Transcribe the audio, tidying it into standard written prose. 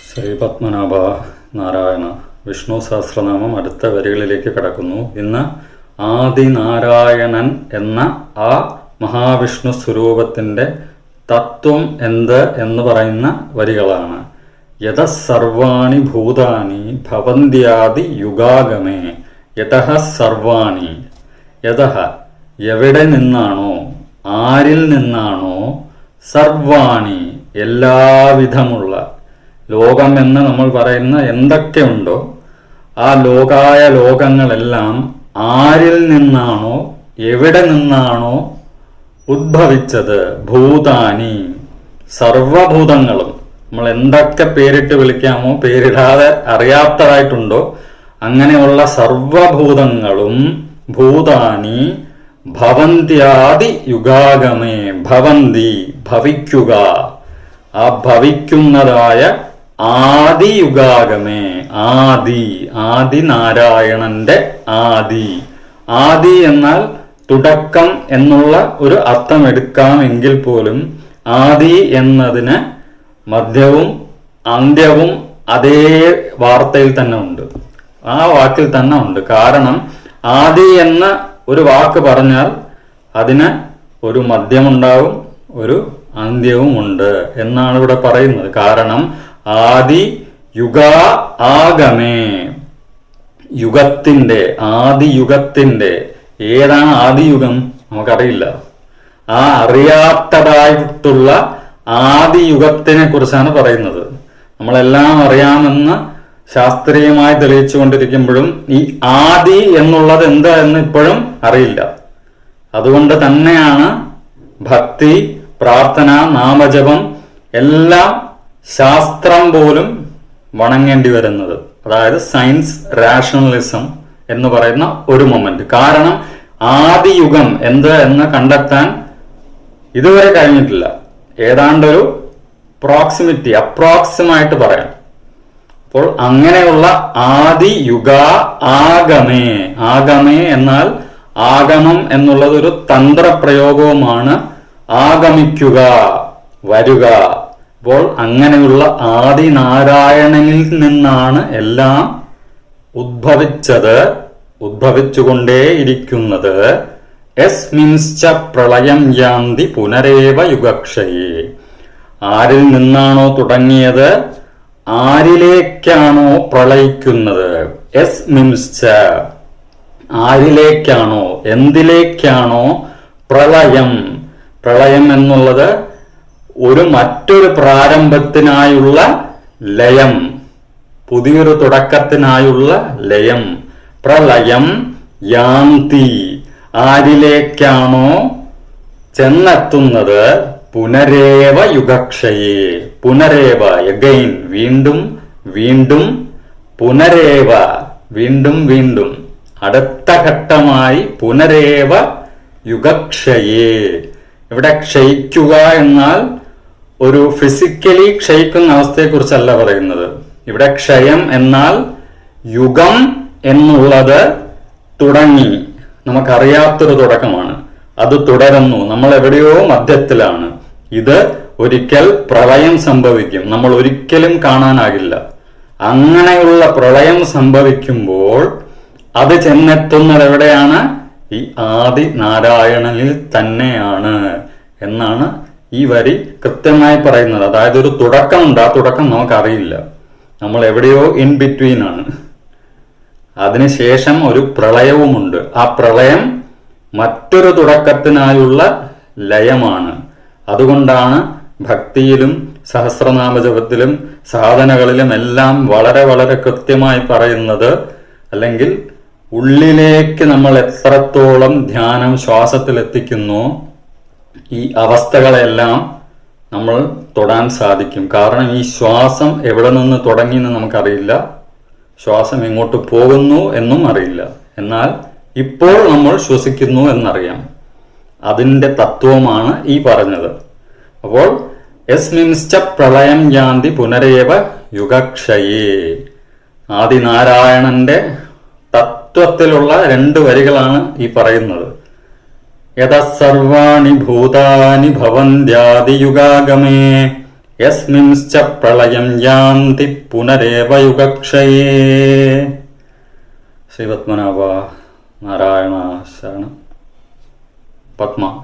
ശ്രീ പത്മനാഭ നാരായണ. വിഷ്ണു സഹസ്രനാമം അടുത്ത വരികളിലേക്ക് കടക്കുന്നു. ഇന്ന് ആദിനാരായണൻ എന്ന ആ മഹാവിഷ്ണു സ്വരൂപത്തിൻ്റെ തത്വം എന്ത് എന്ന് പറയുന്ന വരികളാണ്. യത സർവാണി ഭൂതാനി ഭവന്ത്യാദി യുഗാഗമേ. യതഃ സർവാണി, യതഃ എവിടെ നിന്നാണോ, ആരിൽ നിന്നാണോ, സർവാണി എല്ലാവിധമുള്ള, ലോകം എന്ന് നമ്മൾ പറയുന്ന എന്തൊക്കെയുണ്ടോ ആ ലോകായ ലോകങ്ങളെല്ലാം ആരിൽ നിന്നാണോ എവിടെ നിന്നാണോ ഉദ്ഭവിച്ചത്, ഭൂതാനി സർവഭൂതങ്ങളും, നമ്മൾ എന്തൊക്കെ പേരിട്ട് വിളിക്കാമോ, പേരിടാതെ അറിയാത്തതായിട്ടുണ്ടോ അങ്ങനെയുള്ള സർവഭൂതങ്ങളും ഭൂതാനി ഭവന്ത്യാദി യുഗാഗമേ. ഭവന്തി ഭവിക്കുക, ആ ഭവിക്കുന്നതായ ആദിയുഗാഗമേ. ആദി, ആദിനാരായണന്റെ ആദി. ആദി എന്നാൽ തുടക്കം എന്നുള്ള ഒരു അർത്ഥം എടുക്കാമെങ്കിൽ പോലും ആദി എന്നതിന് മധ്യവും അന്ത്യവും അതേ വാർത്തയിൽ തന്നെ ഉണ്ട്, ആ വാക്കിൽ തന്നെ ഉണ്ട്. കാരണം ആദി എന്ന ഒരു വാക്ക് പറഞ്ഞാൽ അതിന് ഒരു മധ്യമുണ്ടാവും, ഒരു അന്ത്യവും ഉണ്ട് എന്നാണ് ഇവിടെ പറയുന്നത്. കാരണം ആദി യുഗ ആഗമേ, യുഗത്തിന്റെ, ആദിയുഗത്തിന്റെ. ഏതാണ് ആദിയുഗം നമുക്കറിയില്ല. ആ അറിയാത്തതായിട്ടുള്ള ആദിയുഗത്തിനെ കുറിച്ചാണ് പറയുന്നത്. നമ്മളെല്ലാം അറിയാമെന്ന് ശാസ്ത്രീയമായി തെളിയിച്ചുകൊണ്ടിരിക്കുമ്പോഴും ഈ ആദി എന്നുള്ളത് എന്താ എന്ന് ഇപ്പോഴും അറിയില്ല. അതുകൊണ്ട് തന്നെയാണ് ഭക്തി, പ്രാർത്ഥന, നാമജപം എല്ലാം ശാസ്ത്രം പോലും വണങ്ങേണ്ടി വരുന്നത്. അതായത് സയൻസ് റാഷണലിസം എന്ന് പറയുന്ന ഒരു മൊമെന്റ്. കാരണം ആദിയുഗം എന്ത് എന്ന് കണ്ടെത്താൻ ഇതുവരെ കഴിഞ്ഞിട്ടില്ല. ഏതാണ്ടൊരു പ്രോക്സിമിറ്റി, അപ്രോക്സിമായിട്ട് പറയാം. അപ്പോൾ അങ്ങനെയുള്ള ആദിയുഗ ആഗമേ. ആഗമേ എന്നാൽ ആഗമം എന്നുള്ളത് ഒരു തന്ത്രപ്രയോഗവുമാണ്. ആഗമിക്കുക, വരിക. അപ്പോൾ അങ്ങനെയുള്ള ആദിനാരായണനിൽ നിന്നാണ് എല്ലാം ഉദ്ഭവിച്ചത്, ഉദ്ഭവിച്ചുകൊണ്ടേയിരിക്കുന്നത്. യസ്മിൻശ്ച പ്രളയം യാന്തി പുനരേവ യുഗക്ഷയേ. ആരിൽ നിന്നാണോ തുടങ്ങിയത് ആരിലേക്കാണോ പ്രളയിക്കുന്നത്. യസ്മിൻശ്ച ആരിലേക്കാണോ, എന്തിലേക്കാണോ പ്രളയം. പ്രളയം എന്നുള്ളത് ഒരു മറ്റൊരു പ്രാരംഭത്തിനായുള്ള ലയം, പുതിയൊരു തുടക്കത്തിനായുള്ള ലയം. പ്രളയം യാന്തി, ആരിലേക്കാണോ ചെന്നെത്തുന്നത്. പുനരേവ യുഗക്ഷയേ. പുനരേവ, എഗൈൻ, വീണ്ടും വീണ്ടും. പുനരേവ, വീണ്ടും വീണ്ടും. അടുത്ത ഘട്ടമായി പുനരേവ യുഗക്ഷയേ. ഇവിടെ ക്ഷയിക്കുക എന്നാൽ ഒരു ഫിസിക്കലി ക്ഷയിക്കുന്ന അവസ്ഥയെക്കുറിച്ചല്ല പറയുന്നത്. ഇവിടെ ക്ഷയം എന്നാൽ യുഗം എന്നുള്ളത് തുടങ്ങി, നമുക്കറിയാത്തൊരു തുടക്കമാണ്. അത് തുടരുന്നു, നമ്മൾ എവിടെയോ മധ്യത്തിലാണ്. ഇത് ഒരിക്കൽ പ്രളയം സംഭവിക്കും, നമ്മൾ ഒരിക്കലും കാണാനാകില്ല. അങ്ങനെയുള്ള പ്രളയം സംഭവിക്കുമ്പോൾ അത് ചെന്നെത്തുന്നത് എവിടെയാണ്? ഈ ആദി നാരായണനിൽ തന്നെയാണ് എന്നാണ് ഈ വരി കൃത്യമായി പറയുന്നത്. അതായത് ഒരു തുടക്കമുണ്ട്, ആ തുടക്കം നമുക്കറിയില്ല, നമ്മൾ എവിടെയോ ഇൻ ബിറ്റ്വീൻ ആണ്. അതിനുശേഷം ഒരു പ്രളയവുമുണ്ട്. ആ പ്രളയം മറ്റൊരു തുടക്കത്തിനായുള്ള ലയമാണ്. അതുകൊണ്ടാണ് ഭക്തിയിലും സഹസ്രനാമജപത്തിലും സാധനകളിലും എല്ലാം വളരെ വളരെ കൃത്യമായി പറയുന്നത്. അല്ലെങ്കിൽ ഉള്ളിലേക്ക് നമ്മൾ എത്രത്തോളം ധ്യാനം ശ്വാസത്തിൽ എത്തിക്കുന്നോ ഈ അവസ്ഥകളെല്ലാം നമ്മൾ തൊടാൻ സാധിക്കും. കാരണം ഈ ശ്വാസം എവിടെ നിന്ന് തുടങ്ങി എന്ന് നമുക്കറിയില്ല, ശ്വാസം എങ്ങോട്ട് പോകുന്നു എന്നും അറിയില്ല. എന്നാൽ ഇപ്പോൾ നമ്മൾ ശ്വസിക്കുന്നു എന്നറിയാം. അതിൻ്റെ തത്വമാണ് ഈ പറഞ്ഞത്. അപ്പോൾ യസ്മിൻശ്ച പ്രളയം യാന്തി പുനരേവ യുഗക്ഷയേ. ആദിനാരായണന്റെ തത്വത്തിലുള്ള രണ്ട് വരികളാണ് ഈ പറയുന്നത്. യതഃ സർവാണി ഭൂതാനി ഭവന്ത്യാദിയുഗാഗമേ. യസ്മിൻശ്ച പ്രളയം യാന്തി പുനരേവ യുഗക്ഷയേ. ശ്രീപത്മനാഭ നാരായണ ശരണം. പത്മ.